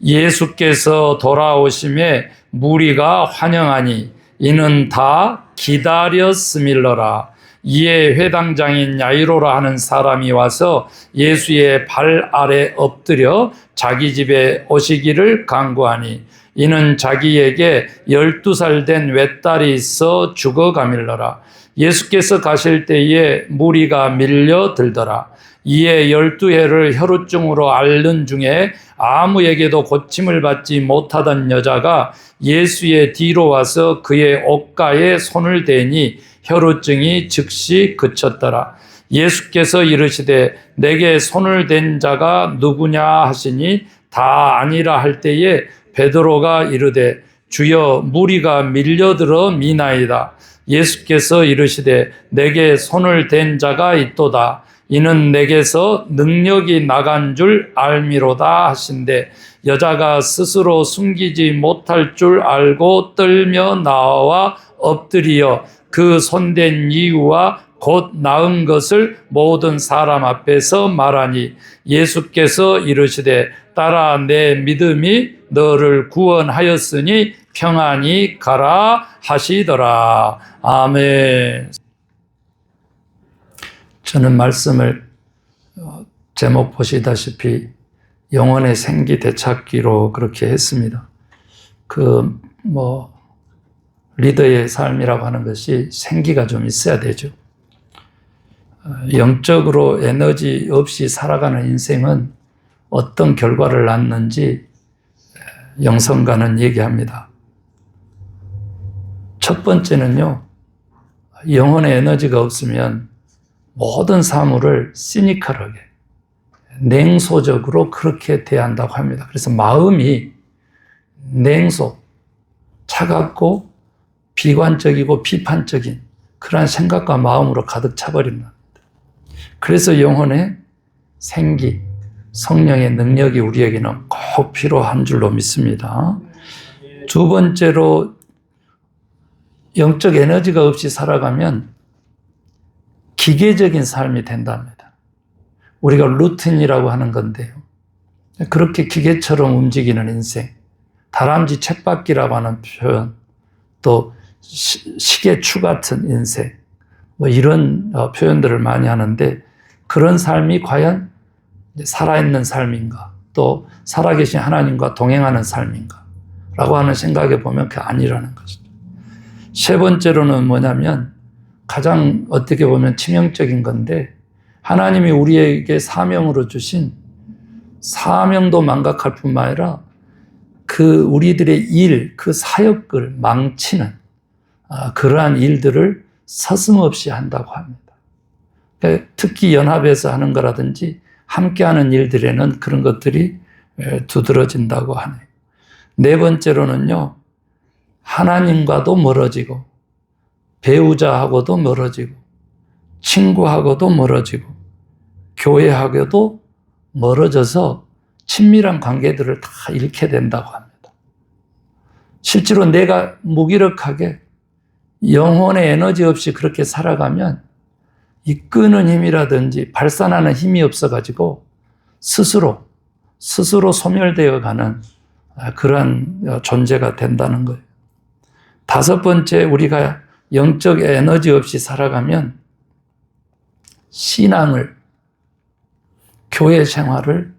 예수께서 돌아오심에 무리가 환영하니 이는 다 기다렸음일러라. 이에 회당장인 야이로라 하는 사람이 와서 예수의 발 아래 엎드려 자기 집에 오시기를 간구하니 이는 자기에게 12살 된 외딸이 있어 죽어가밀러라. 예수께서 가실 때에 무리가 밀려들더라. 이에 12해를 혈우증으로 앓는 중에 아무에게도 고침을 받지 못하던 여자가 예수의 뒤로 와서 그의 옷가에 손을 대니 혈우증이 즉시 그쳤더라. 예수께서 이르시되 내게 손을 댄 자가 누구냐 하시니 다 아니라 할 때에 베드로가 이르되 주여 무리가 밀려들어 미나이다. 예수께서 이르시되 내게 손을 댄 자가 있도다. 이는 내게서 능력이 나간 줄 알미로다 하신대 여자가 스스로 숨기지 못할 줄 알고 떨며 나와 엎드리어 그 손댄 이유와 곧 나은 것을 모든 사람 앞에서 말하니 예수께서 이르시되 딸아 내 믿음이 너를 구원하였으니 평안히 가라 하시더라. 아멘. 저는 말씀을 제목 보시다시피 영혼의 생기 되찾기로 그렇게 했습니다. 리더의 삶이라고 하는 것이 생기가 좀 있어야 되죠. 영적으로 에너지 없이 살아가는 인생은 어떤 결과를 낳는지 영성가는 얘기합니다. 첫 번째는요, 영혼의 에너지가 없으면 모든 사물을 시니컬하게, 냉소적으로 그렇게 대한다고 합니다. 그래서 마음이 차갑고 비관적이고 비판적인 그러한 생각과 마음으로 가득 차버립니다. 그래서 영혼의 생기, 성령의 능력이 우리에게는 꼭 필요한 줄로 믿습니다. 두 번째로 영적 에너지가 없이 살아가면 기계적인 삶이 된답니다. 우리가 루틴이라고 하는 건데요. 그렇게 기계처럼 움직이는 인생, 다람쥐 쳇바퀴라고 하는 표현, 또 시계추 같은 인생, 이런 표현들을 많이 하는데 그런 삶이 과연 살아있는 삶인가, 또 살아계신 하나님과 동행하는 삶인가 라고 하는 생각에 보면 그게 아니라는 것이죠. 세 번째로는 뭐냐면 가장 어떻게 보면 치명적인 건데 하나님이 우리에게 사명으로 주신 사명도 망각할 뿐만 아니라 그 우리들의 일, 그 사역을 망치는 그러한 일들을 서슴없이 한다고 합니다. 특히 연합에서 하는 거라든지 함께하는 일들에는 그런 것들이 두드러진다고 하네요. 네 번째로는요, 하나님과도 멀어지고 배우자하고도 멀어지고 친구하고도 멀어지고 교회하고도 멀어져서 친밀한 관계들을 다 잃게 된다고 합니다. 실제로 내가 무기력하게 영혼의 에너지 없이 그렇게 살아가면 이끄는 힘이라든지 발산하는 힘이 없어가지고 스스로 소멸되어 가는 그러한 존재가 된다는 거예요. 다섯 번째, 우리가 영적 에너지 없이 살아가면 신앙을, 교회 생활을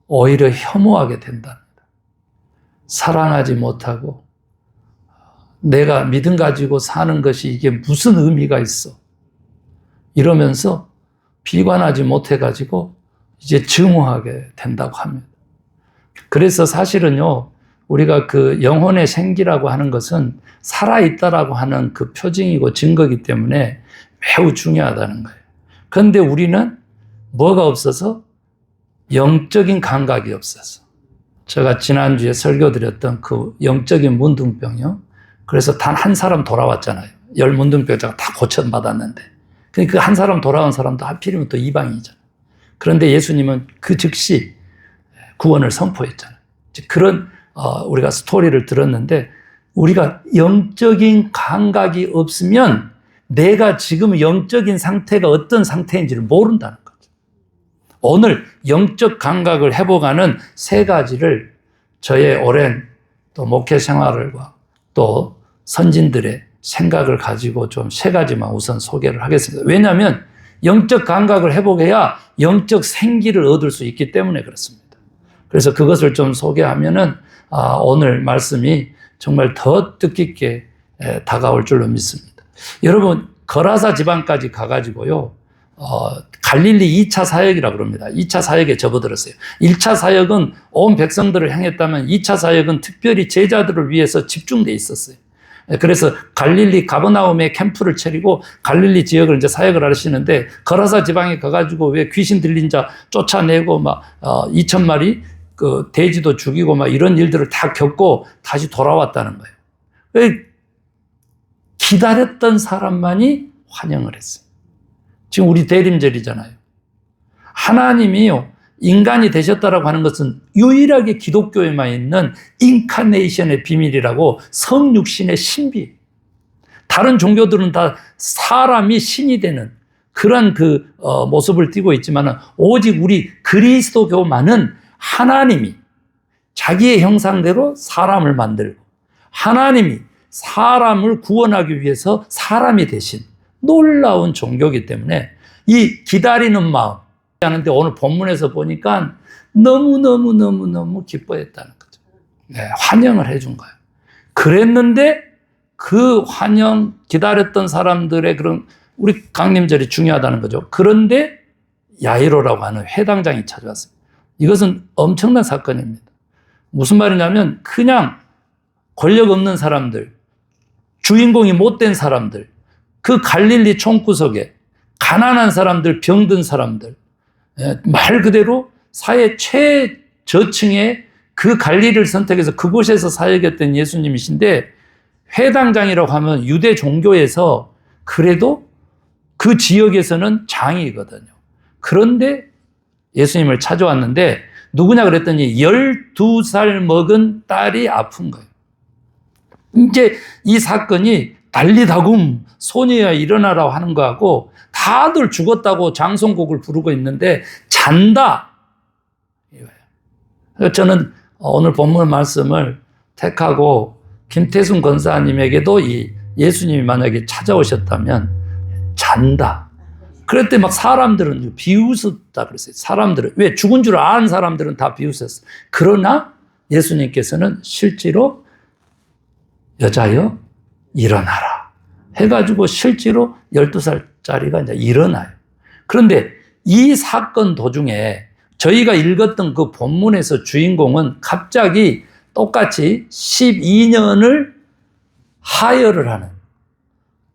오히려 혐오하게 된답니다. 사랑하지 못하고 내가 믿음 가지고 사는 것이 이게 무슨 의미가 있어? 이러면서 비관하지 못해가지고 이제 증오하게 된다고 합니다. 그래서 사실은요, 우리가 그 영혼의 생기라고 하는 것은 살아있다라고 하는 그 표징이고 증거이기 때문에 매우 중요하다는 거예요. 그런데 우리는 뭐가 없어서? 영적인 감각이 없어서. 제가 지난주에 설교드렸던 그 영적인 문둥병이요. 그래서 단 한 사람 돌아왔잖아요. 10 문둥병자가 다 고쳐받았는데. 그 한 사람 돌아온 사람도 하필이면 또 이방인이잖아요. 그런데 예수님은 그 즉시 구원을 선포했잖아요. 그런 우리가 스토리를 들었는데 우리가 영적인 감각이 없으면 내가 지금 영적인 상태가 어떤 상태인지를 모른다는 거죠. 오늘 영적 감각을 회복하는 세 가지를 저의 오랜 또 목회 생활과 또 선진들의 생각을 가지고 좀 세 가지만 우선 소개를 하겠습니다. 왜냐하면 영적 감각을 회복해야 영적 생기를 얻을 수 있기 때문에 그렇습니다. 그래서 그것을 좀 소개하면은 오늘 말씀이 정말 더 뜻깊게 다가올 줄로 믿습니다. 여러분, 거라사 지방까지 가가지고요, 갈릴리 2차 사역이라고 그럽니다. 2차 사역에 접어들었어요. 1차 사역은 온 백성들을 향했다면 2차 사역은 특별히 제자들을 위해서 집중돼 있었어요. 그래서 갈릴리 가버나움에 캠프를 차리고 갈릴리 지역을 이제 사역을 하시는데, 거라사 지방에 가가지고 왜 귀신 들린 자 쫓아내고 막 2,000마리 그 돼지도 죽이고 막 이런 일들을 다 겪고 다시 돌아왔다는 거예요. 기다렸던 사람만이 환영을 했어요. 지금 우리 대림절이잖아요. 하나님이요, 인간이 되셨다라고 하는 것은 유일하게 기독교에만 있는 인카네이션의 비밀이라고, 성육신의 신비. 다른 종교들은 다 사람이 신이 되는 그런 모습을 띠고 있지만, 오직 우리 그리스도교만은 하나님이 자기의 형상대로 사람을 만들고 하나님이 사람을 구원하기 위해서 사람이 되신 놀라운 종교이기 때문에 이 기다리는 마음 하는데, 오늘 본문에서 보니까 너무너무 기뻐했다는 거죠. 네, 환영을 해준 거예요. 그랬는데 그 환영, 기다렸던 사람들의 그런, 우리 강림절이 중요하다는 거죠. 그런데 야이로라고 하는 회당장이 찾아왔어요. 이것은 엄청난 사건입니다. 무슨 말이냐면, 그냥 권력 없는 사람들, 주인공이 못된 사람들, 그 갈릴리 총구석에 가난한 사람들, 병든 사람들, 말 그대로 사회 최저층의 그 갈릴리를 선택해서 그곳에서 사역했던 예수님이신데, 회당장이라고 하면 유대 종교에서 그래도 그 지역에서는 장이거든요. 그런데 예수님을 찾아왔는데, 누구냐 그랬더니 12살 먹은 딸이 아픈 거예요. 이제 이 사건이 달리다굼 소녀야 일어나라고 하는 거하고, 다들 죽었다고 장송곡을 부르고 있는데 잔다, 이거예요. 저는 오늘 본문 말씀을 택하고 김태순 권사님에게도 이 예수님이 만약에 찾아오셨다면 잔다, 그랬더니 막 사람들은 비웃었다 그랬어요. 사람들은, 왜? 죽은 줄 아는 사람들은 다 비웃었어요. 그러나 예수님께서는 실제로 여자여 일어나라 해가지고 실제로 12살짜리가 이제 일어나요. 그런데 이 사건 도중에 저희가 읽었던 그 본문에서 주인공은 갑자기 똑같이 12년을 하혈을 하는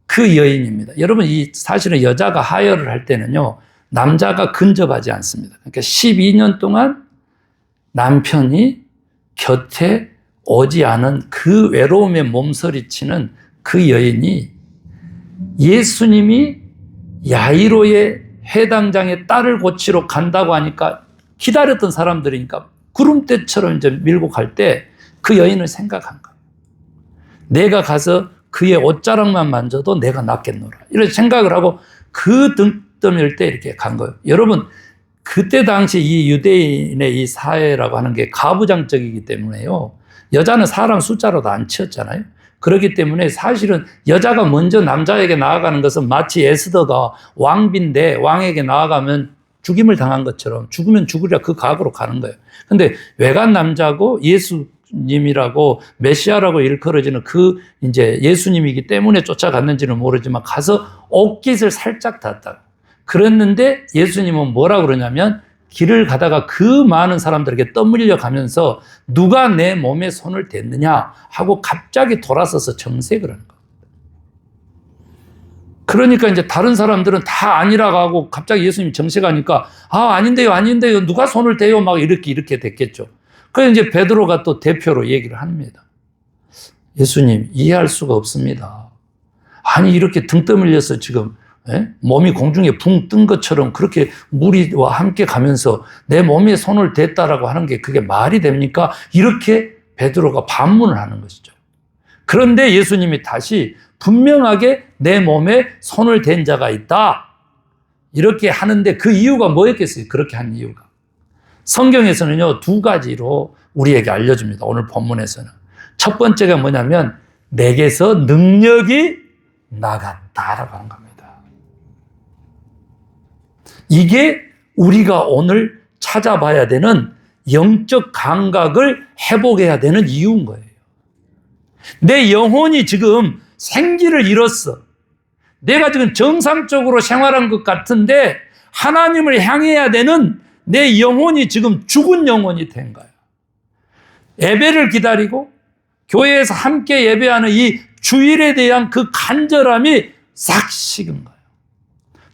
그 여인입니다. 여러분, 이 사실은 여자가 하혈을 할 때는요, 남자가 근접하지 않습니다. 그러니까 12년 동안 남편이 곁에 오지 않은 그 외로움에 몸서리치는 그 여인이, 예수님이 야이로의 회당장의 딸을 고치러 간다고 하니까 기다렸던 사람들이니까 구름대처럼 이제 밀고 갈 때 그 여인을 생각한 거예요. 내가 가서 그의 옷자락만 만져도 내가 낫겠노라, 이런 생각을 하고 그 등떠밀 때 이렇게 간 거예요. 여러분, 그때 당시 이 유대인의 이 사회라고 하는 게 가부장적이기 때문에요, 여자는 사람 숫자로도 안 치었잖아요. 그렇기 때문에 사실은 여자가 먼저 남자에게 나아가는 것은 마치 에스더가 왕비인데 왕에게 나아가면 죽임을 당한 것처럼 죽으면 죽으리라 그 각오로 가는 거예요. 근데 외간 남자고 예수님이라고 메시아라고 일컬어지는 그 이제 예수님이기 때문에 쫓아갔는지는 모르지만 가서 옷깃을 살짝 닿았다. 그랬는데 예수님은 뭐라고 그러냐면, 길을 가다가 그 많은 사람들에게 떠밀려 가면서 누가 내 몸에 손을 댔느냐 하고 갑자기 돌아서서 정색을 하는 거예요. 그러니까 이제 다른 사람들은 다 아니라고 하고 갑자기 예수님이 정색하니까, 아닌데요, 누가 손을 대요, 막 이렇게 됐겠죠. 그래서 이제 베드로가 또 대표로 얘기를 합니다. 예수님, 이해할 수가 없습니다. 아니, 이렇게 등 떠밀려서 지금 몸이 공중에 붕 뜬 것처럼 그렇게 무리와 함께 가면서 내 몸에 손을 댔다라고 하는 게 그게 말이 됩니까? 이렇게 베드로가 반문을 하는 것이죠. 그런데 예수님이 다시 분명하게 내 몸에 손을 댄 자가 있다, 이렇게 하는데 그 이유가 뭐였겠어요? 그렇게 한 이유가. 성경에서는요, 두 가지로 우리에게 알려줍니다. 오늘 본문에서는. 첫 번째가 뭐냐면, 내게서 능력이 나갔다라고 하는 겁니다. 이게 우리가 오늘 찾아봐야 되는 영적 감각을 회복해야 되는 이유인 거예요. 내 영혼이 지금 생기를 잃었어. 내가 지금 정상적으로 생활한 것 같은데 하나님을 향해야 되는 내 영혼이 지금 죽은 영혼이 된 거야. 예배를 기다리고 교회에서 함께 예배하는 이 주일에 대한 그 간절함이 싹 식은 거예요.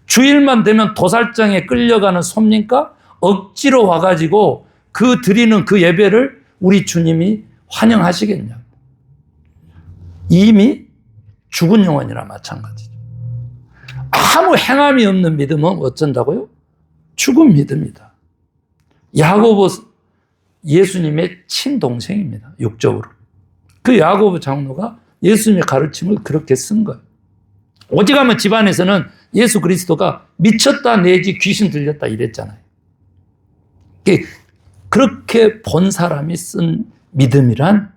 주일만 되면 도살장에 끌려가는 솜니까 억지로 와가지고 그 드리는 그 예배를 우리 주님이 환영하시겠냐고. 이미 죽은 영혼이나 마찬가지죠. 아무 행함이 없는 믿음은 어쩐다고요? 죽은 믿음이다. 야고보 예수님의 친동생입니다. 육적으로. 그 야고보 장로가 예수님의 가르침을 그렇게 쓴 거예요. 오직하면 집안에서는 예수 그리스도가 미쳤다 내지 귀신 들렸다 이랬잖아요. 그렇게 본 사람이 쓴 믿음이란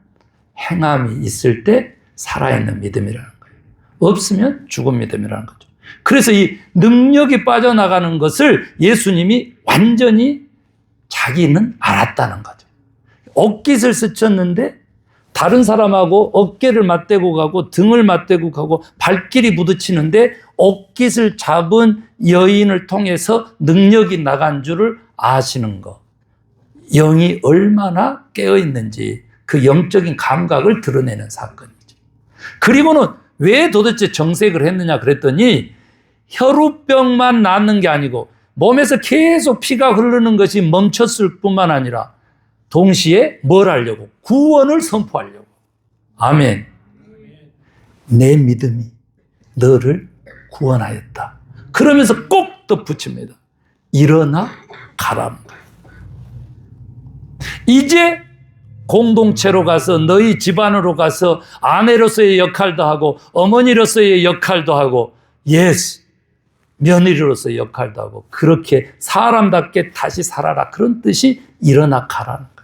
행함이 있을 때 살아있는 믿음이라는 거예요. 없으면 죽은 믿음이라는 거죠. 그래서 이 능력이 빠져나가는 것을 예수님이 완전히 자기는 알았다는 거죠. 옷깃을 스쳤는데 다른 사람하고 어깨를 맞대고 가고 등을 맞대고 가고 발길이 부딪히는데 옷깃을 잡은 여인을 통해서 능력이 나간 줄을 아시는 것. 영이 얼마나 깨어있는지 그 영적인 감각을 드러내는 사건이죠. 그리고는 왜 도대체 정색을 했느냐 그랬더니 혈우병만 낫는 게 아니고 몸에서 계속 피가 흐르는 것이 멈췄을 뿐만 아니라 동시에 뭘 하려고? 구원을 선포하려고. 아멘. 내 믿음이 너를 구원하였다. 그러면서 꼭 덧붙입니다. 일어나 가라는 거예요. 이제 공동체로 가서 너희 집안으로 가서 아내로서의 역할도 하고 어머니로서의 역할도 하고 예스 며느리로서의 역할도 하고 그렇게 사람답게 다시 살아라. 그런 뜻이 일어나 가라는 거예요.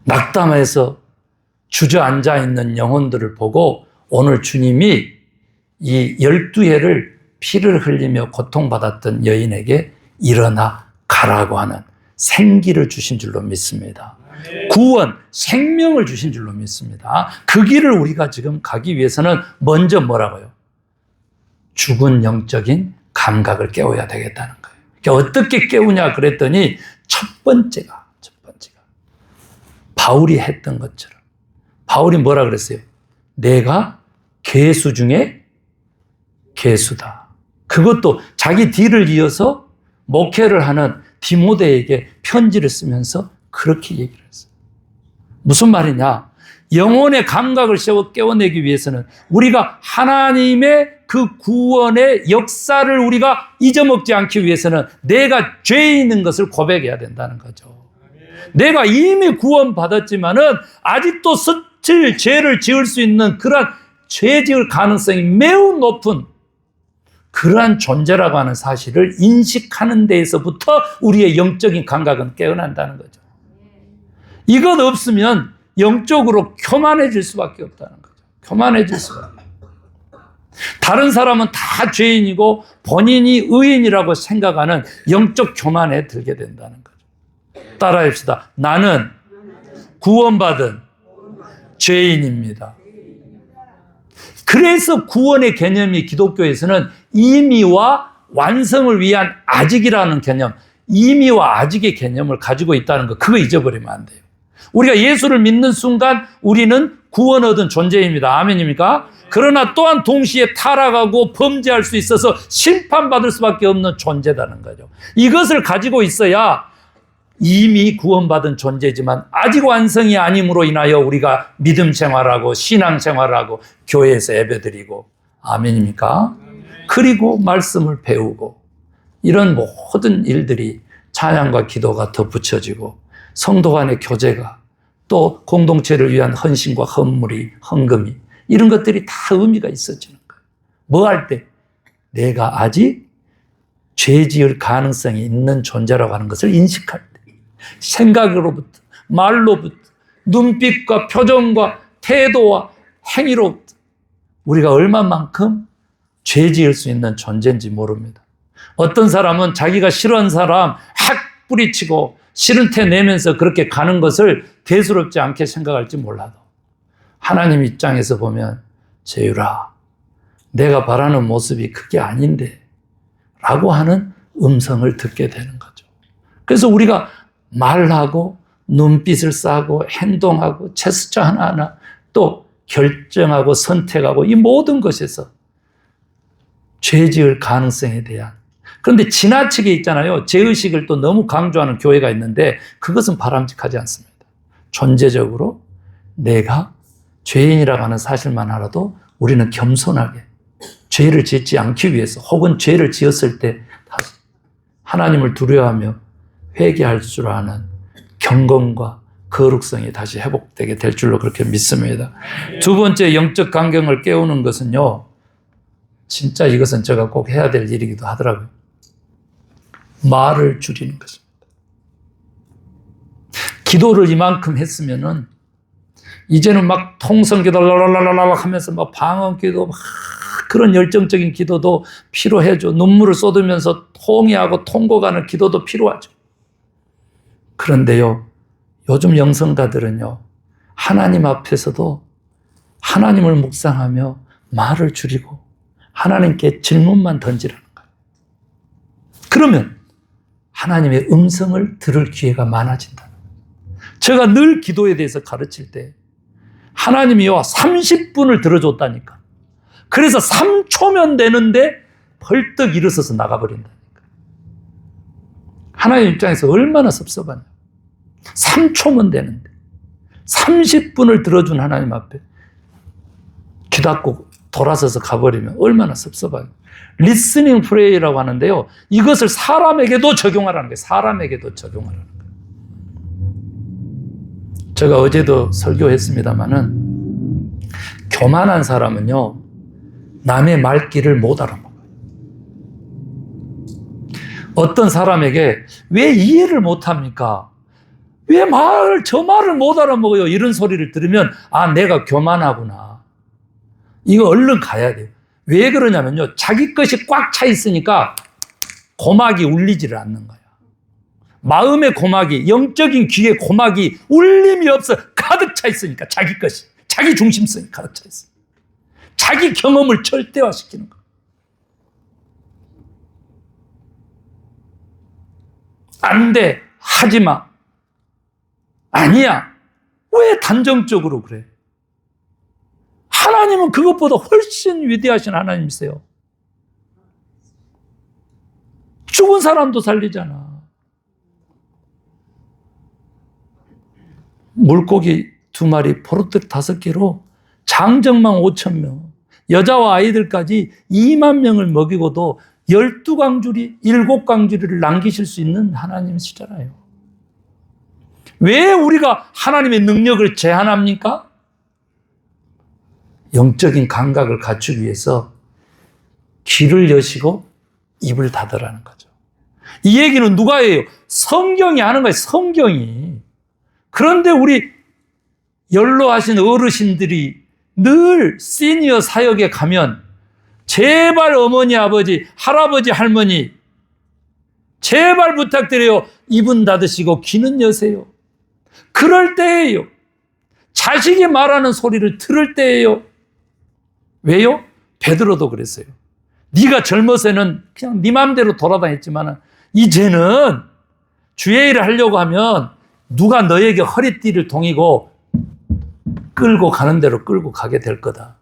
낙담해서 주저앉아 있는 영혼들을 보고 오늘 주님이 이 12해를 피를 흘리며 고통받았던 여인에게 일어나 가라고 하는 생기를 주신 줄로 믿습니다. 구원, 생명을 주신 줄로 믿습니다. 그 길을 우리가 지금 가기 위해서는 먼저 뭐라고요? 죽은 영적인 감각을 깨워야 되겠다는 거예요. 그러니까 어떻게 깨우냐 그랬더니 첫 번째가 바울이 했던 것처럼 바울이 뭐라 그랬어요? 내가 괴수 중에 괴수다. 그것도 자기 뒤를 이어서 목회를 하는 디모데에게 편지를 쓰면서 그렇게 얘기를 했어요. 무슨 말이냐? 영혼의 감각을 깨워내기 위해서는 우리가 하나님의 그 구원의 역사를 우리가 잊어먹지 않기 위해서는 내가 죄에 있는 것을 고백해야 된다는 거죠. 내가 이미 구원받았지만은 아직도 스칠 죄를 지을 수 있는 그러한 죄 지을 가능성이 매우 높은 그러한 존재라고 하는 사실을 인식하는 데에서부터 우리의 영적인 감각은 깨어난다는 거죠. 이것 없으면 영적으로 교만해질 수밖에 없다는 거죠. 교만해질 수밖에. 다른 사람은 다 죄인이고 본인이 의인이라고 생각하는 영적 교만에 들게 된다는 거죠. 따라합시다. 나는 구원받은 죄인입니다. 그래서 구원의 개념이 기독교에서는 임의와 완성을 위한 아직이라는 개념, 임의와 아직의 개념을 가지고 있다는 거, 그거 잊어버리면 안 돼요. 우리가 예수를 믿는 순간 우리는 구원 얻은 존재입니다. 아멘입니까? 그러나 또한 동시에 타락하고 범죄할 수 있어서 심판받을 수밖에 없는 존재라는 거죠. 이것을 가지고 있어야 이미 구원받은 존재지만 아직 완성이 아님으로 인하여 우리가 믿음 생활하고 신앙 생활하고 교회에서 예배드리고 아멘입니까? 그리고 말씀을 배우고 이런 모든 일들이 찬양과 기도가 덧붙여지고 성도 간의 교제가 또 공동체를 위한 헌신과 헌물이 헌금이 이런 것들이 다 의미가 있어지는 거예요. 뭐 할 때? 내가 아직 죄 지을 가능성이 있는 존재라고 하는 것을 인식할 때, 생각으로부터, 말로부터, 눈빛과 표정과 태도와 행위로부터 우리가 얼마만큼 죄 지을 수 있는 존재인지 모릅니다. 어떤 사람은 자기가 싫어하는 사람 확 뿌리치고 싫은 태 내면서 그렇게 가는 것을 대수롭지 않게 생각할지 몰라도 하나님 입장에서 보면 재율아, 내가 바라는 모습이 그게 아닌데 라고 하는 음성을 듣게 되는 거죠. 그래서 우리가 말하고 눈빛을 쏴고 행동하고 제스처 하나하나 또 결정하고 선택하고 이 모든 것에서 죄 지을 가능성에 대한, 그런데 지나치게 있잖아요. 죄의식을 또 너무 강조하는 교회가 있는데 그것은 바람직하지 않습니다. 존재적으로 내가 죄인이라고 하는 사실만 알아도 우리는 겸손하게 죄를 짓지 않기 위해서, 혹은 죄를 지었을 때 다시 하나님을 두려워하며 회개할 줄 아는 경건과 거룩성이 다시 회복되게 될 줄로 그렇게 믿습니다. 두 번째 영적 간경을 깨우는 것은요, 진짜 이것은 제가 꼭 해야 될 일이기도 하더라고요. 말을 줄이는 것입니다. 기도를 이만큼 했으면은 이제는 막 통성기도 랄랄랄랄 하면서 막 방언기도 막 그런 열정적인 기도도 필요해죠. 눈물을 쏟으면서 통회하고 통곡하는 기도도 필요하죠. 그런데요, 요즘 영성가들은요, 하나님 앞에서도 하나님을 묵상하며 말을 줄이고 하나님께 질문만 던지라는 거예요. 그러면 하나님의 음성을 들을 기회가 많아진다. 제가 늘 기도에 대해서 가르칠 때 하나님이요 30분을 들어줬다니까. 그래서 3초면 되는데 벌떡 일어서서 나가버린다니까. 하나님 입장에서 얼마나 섭섭하냐. 3초면 되는데 30분을 들어준 하나님 앞에 귀 닫고 돌아서서 가버리면 얼마나 섭섭하냐. 리스닝 프레이라고 하는데요, 이것을 사람에게도 적용하라는 거예요. 사람에게도 적용하라는 거예요. 제가 어제도 설교했습니다마는 교만한 사람은요, 남의 말귀를 못 알아먹어요. 어떤 사람에게 왜 이해를 못합니까? 왜 저 말을 못 알아먹어요? 이런 소리를 들으면 아, 내가 교만하구나. 이거 얼른 가야 돼요. 왜 그러냐면요, 자기 것이 꽉 차 있으니까 고막이 울리지를 않는 거야. 마음의 고막이, 영적인 귀의 고막이 울림이 없어. 가득 차 있으니까, 자기 것이, 자기 중심성이 가득 차 있어. 자기 경험을 절대화시키는 거. 안 돼, 하지 마. 아니야. 왜 단정적으로 그래? 하나님은 그것보다 훨씬 위대하신 하나님이세요. 죽은 사람도 살리잖아. 물고기 2마리, 포르득 5개로 장정망 5,000명, 여자와 아이들까지 2만 명을 먹이고도 12광주리, 7광주리를 남기실 수 있는 하나님이시잖아요. 왜 우리가 하나님의 능력을 제한합니까? 영적인 감각을 갖추기 위해서 귀를 여시고 입을 닫으라는 거죠. 이 얘기는 누가 해요? 성경이 하는 거예요, 성경이. 그런데 우리 연로하신 어르신들이 늘 시니어 사역에 가면 제발 어머니, 아버지, 할아버지, 할머니, 제발 부탁드려요. 입은 닫으시고 귀는 여세요. 그럴 때예요. 자식이 말하는 소리를 들을 때예요. 왜요? 베드로도 그랬어요. 네가 젊어서는 그냥 네 마음대로 돌아다녔지만 이제는 주의 일을 하려고 하면 누가 너에게 허리띠를 동이고 끌고 가는 대로 끌고 가게 될 거다.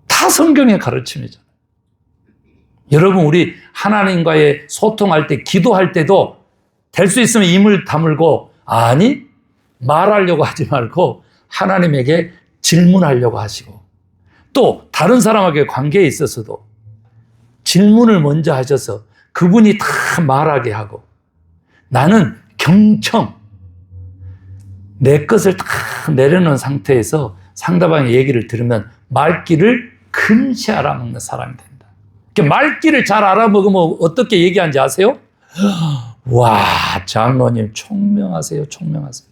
다 성경의 가르침이잖아요. 여러분, 우리 하나님과의 소통할 때, 기도할 때도 될 수 있으면 입을 다물고, 아니, 말하려고 하지 말고 하나님에게 질문하려고 하시고, 또 다른 사람에게 관계에 있어서도 질문을 먼저 하셔서 그분이 다 말하게 하고, 나는 경청, 내 것을 다 내려놓은 상태에서 상대방의 얘기를 들으면 말귀를 금시 알아먹는 사람이 된다. 말귀를 잘 알아먹으면 어떻게 얘기하는지 아세요? 와, 장로님 총명하세요, 총명하세요.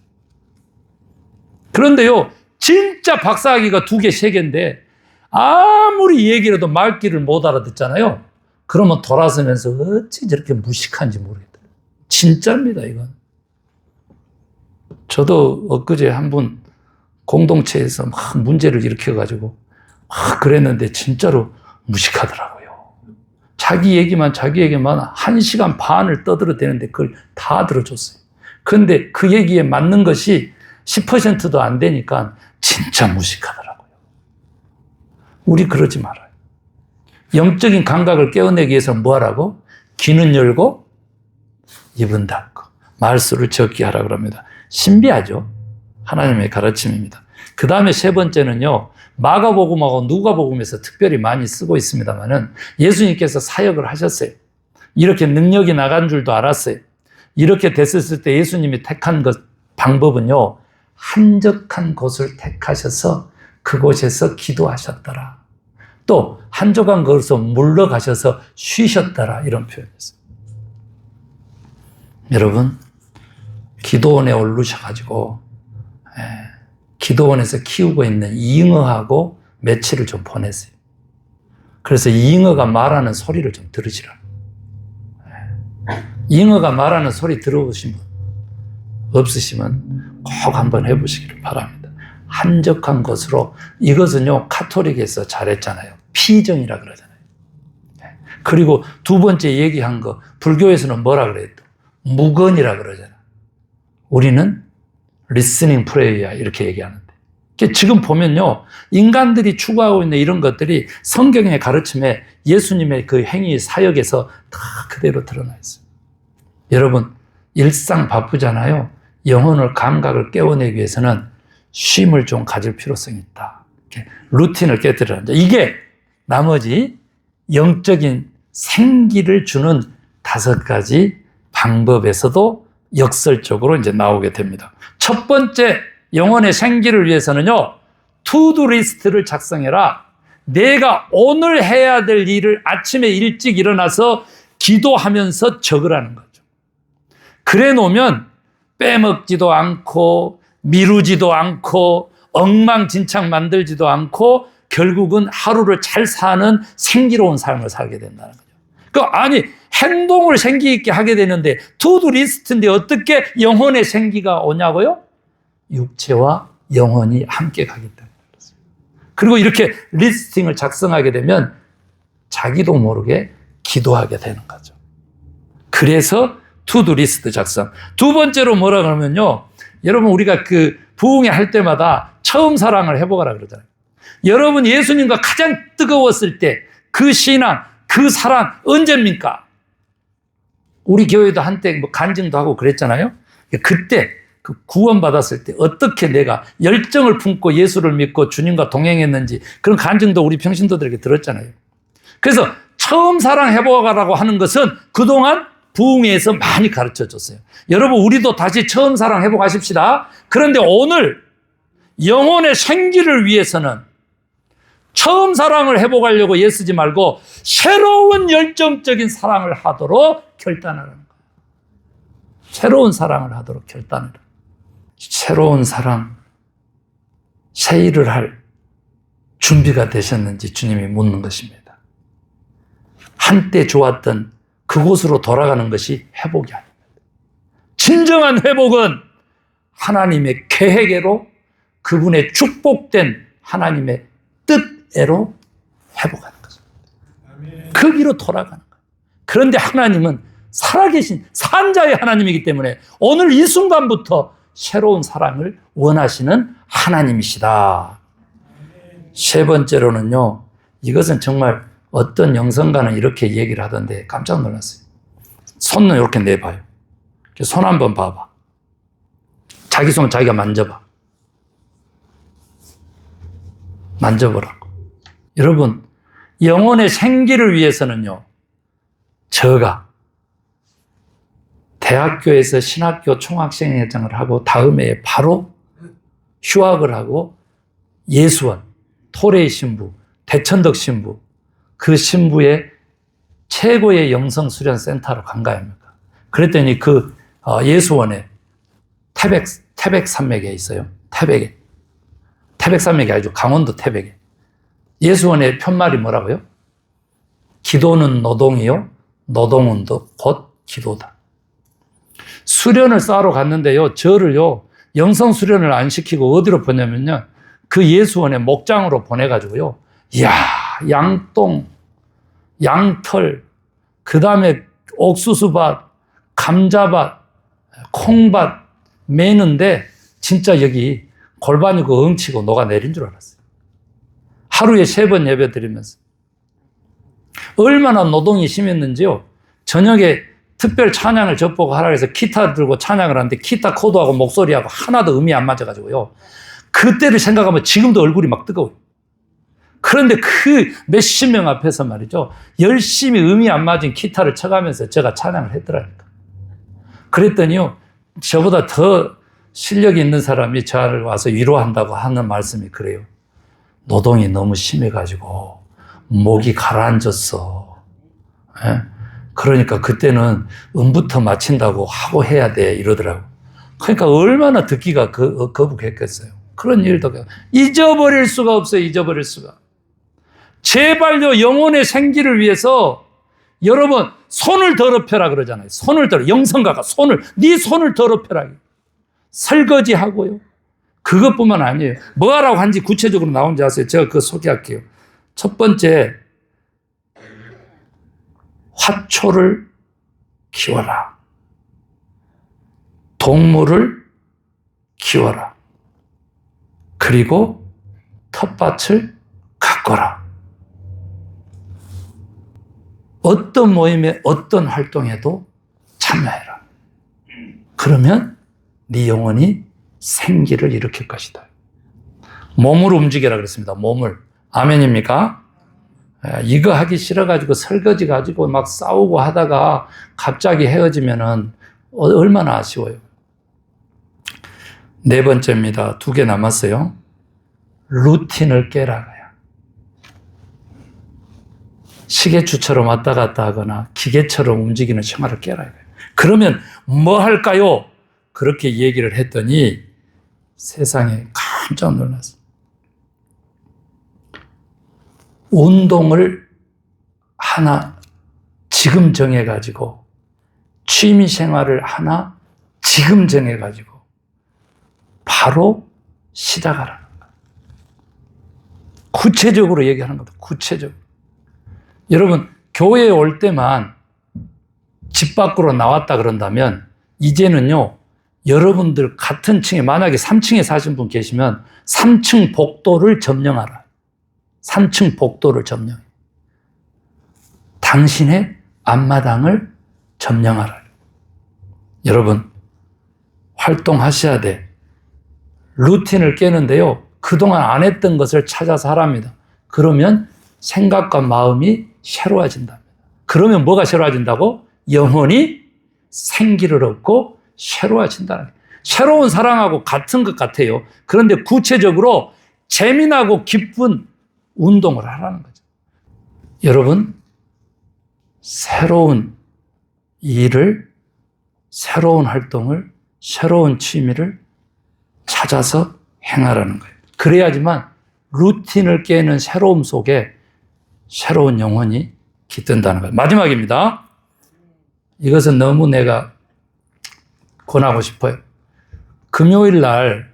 그런데요, 진짜 박사학위가 2개, 3개인데 아무리 얘기를 해도 말귀를 못 알아듣잖아요. 그러면 돌아서면서 어찌 저렇게 무식한지 모르겠더라고요. 진짜입니다, 이건. 저도 엊그제 한 분 공동체에서 막 문제를 일으켜가지고 막 그랬는데 진짜로 무식하더라고요. 자기 얘기만 1시간 반을 떠들어대는데 그걸 다 들어줬어요. 그런데 그 얘기에 맞는 것이 10%도 안 되니까 진짜 무식하더라고요. 우리 그러지 말아요. 영적인 감각을 깨어내기 위해서는 뭐 하라고? 귀는 열고 입은 닫고 말수를 적게 하라고 합니다. 신비하죠? 하나님의 가르침입니다. 그 다음에 3번째는요, 마가복음하고 누가복음에서 특별히 많이 쓰고 있습니다만은 예수님께서 사역을 하셨어요. 이렇게 능력이 나간 줄도 알았어요. 이렇게 됐을 때 예수님이 택한 방법은요, 한적한 곳을 택하셔서 그곳에서 기도하셨더라. 또 한적한 곳에서 물러가셔서 쉬셨더라. 이런 표현이었어요. 여러분, 기도원에 오르셔가지고 기도원에서 키우고 있는 잉어하고 며칠을 좀 보냈어요. 그래서 잉어가 말하는 소리를 좀 들으시라. 잉어가 말하는 소리 들어보신 분 없으시면 꼭 한번 해보시기를 바랍니다. 한적한 곳으로, 이것은요 카톨릭에서 잘했잖아요. 피정이라 그러잖아요. 그리고 2번째 얘기한 거, 불교에서는 뭐라 그래요? 무건이라 그러잖아요. 우리는 리스닝 프레이야 이렇게 얘기하는데, 지금 보면요, 인간들이 추구하고 있는 이런 것들이 성경의 가르침에 예수님의 그 행위 사역에서 다 그대로 드러나 있어요. 여러분, 일상 바쁘잖아요. 영혼을, 감각을 깨워내기 위해서는 쉼을 좀 가질 필요성이 있다. 이렇게 루틴을 깨뜨리는, 이게 나머지 영적인 생기를 주는 5가지 방법에서도 역설적으로 이제 나오게 됩니다. 첫 번째, 영혼의 생기를 위해서는요, 투두 리스트를 작성해라. 내가 오늘 해야 될 일을 아침에 일찍 일어나서 기도하면서 적으라는 거죠. 그래 놓으면 빼먹지도 않고 미루지도 않고 엉망진창 만들지도 않고 결국은 하루를 잘 사는 생기로운 삶을 살게 된다는 거죠. 아니, 행동을 생기 있게 하게 되는데 투두 리스트인데 어떻게 영혼의 생기가 오냐고요? 육체와 영혼이 함께 가기 때문에 그렇습니다. 그리고 이렇게 리스팅을 작성하게 되면 자기도 모르게 기도하게 되는 거죠. 그래서 투두 리스트 작성. 2번째로 뭐라 그러면요, 여러분 우리가 그 부흥회 할 때마다 처음 사랑을 해보거라 그러잖아요. 여러분 예수님과 가장 뜨거웠을 때 그 신앙, 그 사랑 언제입니까? 우리 교회도 한때 뭐 간증도 하고 그랬잖아요. 그때 그 구원받았을 때 어떻게 내가 열정을 품고 예수를 믿고 주님과 동행했는지 그런 간증도 우리 평신도들에게 들었잖아요. 그래서 처음 사랑해보라고 하는 것은 그동안 부흥회에서 많이 가르쳐 줬어요. 여러분, 우리도 다시 처음 사랑해보고 하십시다. 그런데 오늘 영혼의 생기를 위해서는 처음 사랑을 해보려고 애쓰지 말고 새로운 열정적인 사랑을 하도록 결단하라는 거예요. 새로운 사랑을 하도록 결단을. 새로운 사랑, 새 일을 할 준비가 되셨는지 주님이 묻는 것입니다. 한때 좋았던 그곳으로 돌아가는 것이 회복이 아닙니다. 진정한 회복은 하나님의 계획대로, 그분의 축복된 하나님의 뜻대로 회복하는 것입니다. 거기로 돌아가는 거예요. 그런데 하나님은 살아계신 산자의 하나님이기 때문에 오늘 이 순간부터 새로운 사랑을 원하시는 하나님이시다. 3번째로는요, 이것은 정말 어떤 영성가는 이렇게 얘기를 하던데 깜짝 놀랐어요. 손을 이렇게 내봐요. 손 한번 봐봐. 자기 손 자기가 만져봐. 만져보라고. 여러분, 영혼의 생기를 위해서는요, 저가 대학교에서 신학교 총학생회장을 하고 다음에 바로 휴학을 하고 예수원, 토레이 신부, 대천덕 신부, 그 신부의 최고의 영성수련센터로 간 거 아닙니까? 그랬더니 그 예수원에 태백산맥에 있어요. 태백산맥이 아니죠. 강원도 태백에. 예수원의 편말이 뭐라고요? 기도는 노동이요, 노동은 곧 기도다. 수련을 쌓으러 갔는데요, 저를요, 영성 수련을 안 시키고 어디로 보내면요, 그 예수원의 목장으로 보내가지고요, 이야, 양똥, 양털, 그 다음에 옥수수밭, 감자밭, 콩밭 매는데 진짜 여기 골반이 그 엉치고 녹아내린 줄 알았어요. 하루에 3번 예배 드리면서. 얼마나 노동이 심했는지요. 저녁에 특별 찬양을 접보고 하라 해서 기타 들고 찬양을 하는데 기타 코드하고 목소리하고 하나도 음이 안 맞아가지고요. 그때를 생각하면 지금도 얼굴이 막 뜨거워요. 그런데 그 몇십 명 앞에서 말이죠. 열심히 음이 안 맞은 기타를 쳐가면서 제가 찬양을 했더라니까. 그랬더니요. 저보다 더 실력이 있는 사람이 저를 와서 위로한다고 하는 말씀이 그래요. 노동이 너무 심해가지고 목이 가라앉았어. 예? 그러니까 그때는 음부터 맞춘다고 하고 해야 돼 이러더라고. 그러니까 얼마나 듣기가 거북했겠어요. 그런 일도 잊어버릴 수가 없어요. 잊어버릴 수가. 제발요, 영혼의 생기를 위해서 여러분 손을 더럽혀라 그러잖아요. 손을 영성가가 네 손을 더럽혀라. 설거지하고요. 그것뿐만 아니에요. 뭐 하라고 한지 구체적으로 나온지 아세요? 제가 그거 소개할게요. 첫 번째, 화초를 키워라. 동물을 키워라. 그리고 텃밭을 가꿔라. 어떤 모임에 어떤 활동에도 참여해라. 그러면 네 영혼이 생기를 일으킬 것이다. 몸을 움직여라 그랬습니다. 몸을. 아멘입니까? 이거 하기 싫어가지고 설거지 가지고 막 싸우고 하다가 갑자기 헤어지면은 얼마나 아쉬워요. 4번째입니다. 2개 남았어요. 루틴을 깨라고요. 시계추처럼 왔다 갔다 하거나 기계처럼 움직이는 생활을 깨라고요. 그러면 뭐 할까요? 그렇게 얘기를 했더니 세상에 깜짝 놀랐어요. 운동을 하나 지금 정해가지고 취미 생활을 하나 지금 정해가지고 바로 시작하라는 거예요. 구체적으로 얘기하는 겁니다. 구체적으로. 여러분 교회에 올 때만 집 밖으로 나왔다 그런다면 이제는요, 여러분들 같은 층에 만약에 3층에 사신 분 계시면 3층 복도를 점령하라. 3층 복도를 점령해. 당신의 앞마당을 점령하라. 여러분 활동하셔야 돼. 루틴을 깨는데요, 그동안 안 했던 것을 찾아서 하랍니다. 그러면 생각과 마음이 새로워진답니다. 그러면 뭐가 새로워진다고? 영혼이 생기를 얻고 새로워진다는 거예요. 새로운 사랑하고 같은 것 같아요. 그런데 구체적으로 재미나고 기쁜 운동을 하라는 거죠. 여러분, 새로운 일을, 새로운 활동을, 새로운 취미를 찾아서 행하라는 거예요. 그래야지만 루틴을 깨는 새로움 속에 새로운 영혼이 깃든다는 거예요. 마지막입니다. 이것은 너무 내가 권하고 싶어요. 금요일 날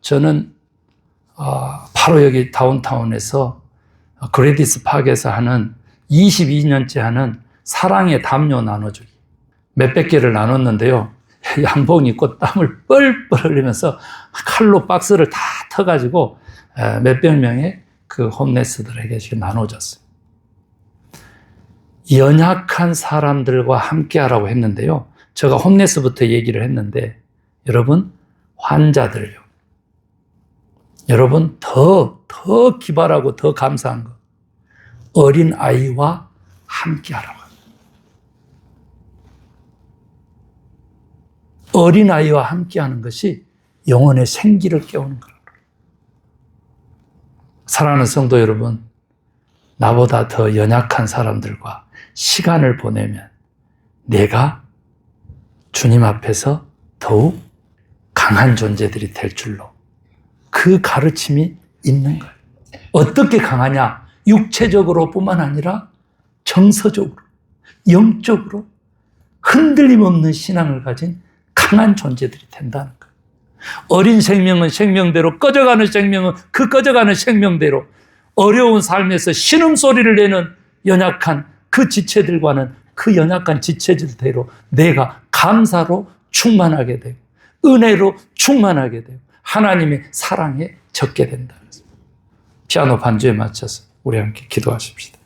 저는 바로 여기 다운타운에서 그레디스 파크에서 하는 22년째 하는 사랑의 담요 나눠주기. 몇백 개를 나눴는데요. 양복 입고 땀을 뻘뻘 흘리면서 칼로 박스를 다 터가지고 몇백 명의 그 홈레스들에게 지금 나눠줬어요. 연약한 사람들과 함께 하라고 했는데요. 제가 홈레스부터 얘기를 했는데 여러분 환자들요. 여러분 더 기발하고 더 감사한 거. 어린 아이와 함께 하라고 합니다. 어린 아이와 함께 하는 것이 영혼의 생기를 깨우는 거라고. 사랑하는 성도 여러분, 나보다 더 연약한 사람들과 시간을 보내면 내가 주님 앞에서 더욱 강한 존재들이 될 줄로 그 가르침이 있는 거예요. 어떻게 강하냐? 육체적으로 뿐만 아니라 정서적으로, 영적으로 흔들림 없는 신앙을 가진 강한 존재들이 된다는 거예요. 어린 생명은 생명대로, 꺼져가는 생명은 그 꺼져가는 생명대로, 어려운 삶에서 신음소리를 내는 연약한 그 지체들과는 그 연약한 지체들대로 내가 감사로 충만하게 되고 은혜로 충만하게 되고 하나님의 사랑에 젖게 된다. 피아노 반주에 맞춰서 우리 함께 기도하십시다.